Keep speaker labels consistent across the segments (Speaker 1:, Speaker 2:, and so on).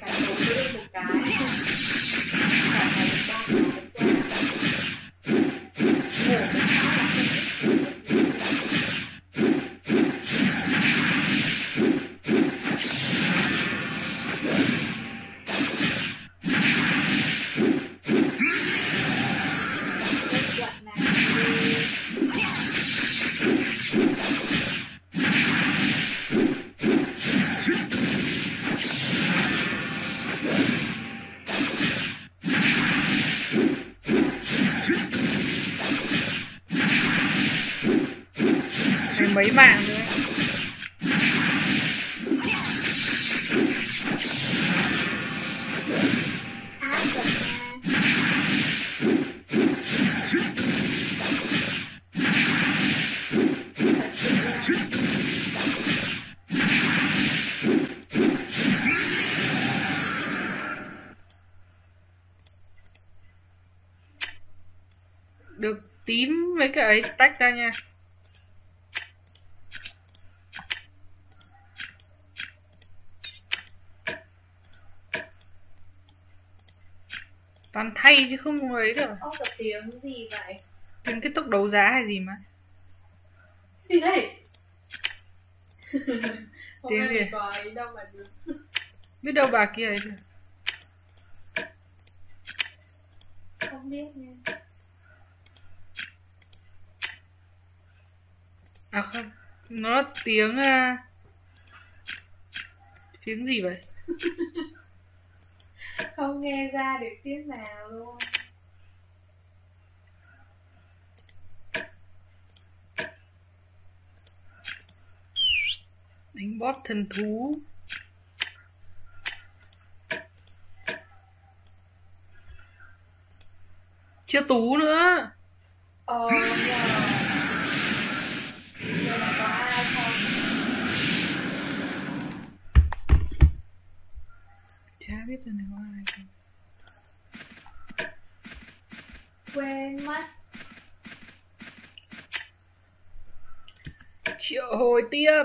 Speaker 1: Cả tủ cứ đi một cái. Cả ngày ba cái qua. Ngủ một cái là không
Speaker 2: mấy mạng nữa.
Speaker 1: áp vật nha. Thật sự là
Speaker 2: được tím với cái ấy tách ra nha. Toàn thay chứ không ấy được.
Speaker 1: ô có tiếng gì vậy?
Speaker 2: Tiếng kết thúc đấu giá hay gì mà.
Speaker 1: Gì đây? Hôm
Speaker 2: Tiếng
Speaker 1: nay
Speaker 2: gì?
Speaker 1: mình có ấy đâu mà được.
Speaker 2: Biết đâu bà kia ấy được.
Speaker 1: Không biết nha.
Speaker 2: À không, nó tiếng tiếng gì vậy?
Speaker 1: Không nghe ra được tiếng nào luôn.
Speaker 2: Đánh boss thần thú. Chưa tú nữa.
Speaker 1: Nhờ. Giờ là có ai không?
Speaker 2: Chả biết giờ này có ai không.
Speaker 1: Quên mất.
Speaker 2: Triệu hồi tiếp.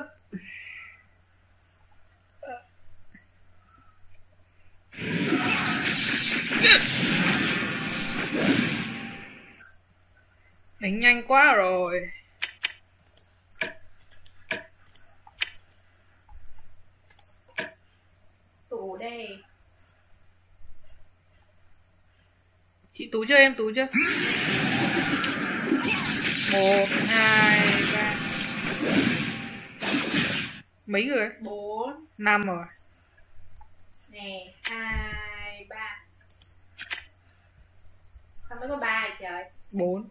Speaker 2: Đánh nhanh quá rồi.
Speaker 1: Tủ đây.
Speaker 2: Chị tú chưa, em tú chưa? 1, 2, 3. Mấy người?
Speaker 1: 4.
Speaker 2: 5 rồi.
Speaker 1: Nè, 2, 3. Sao mới có 3 trời?
Speaker 2: 4.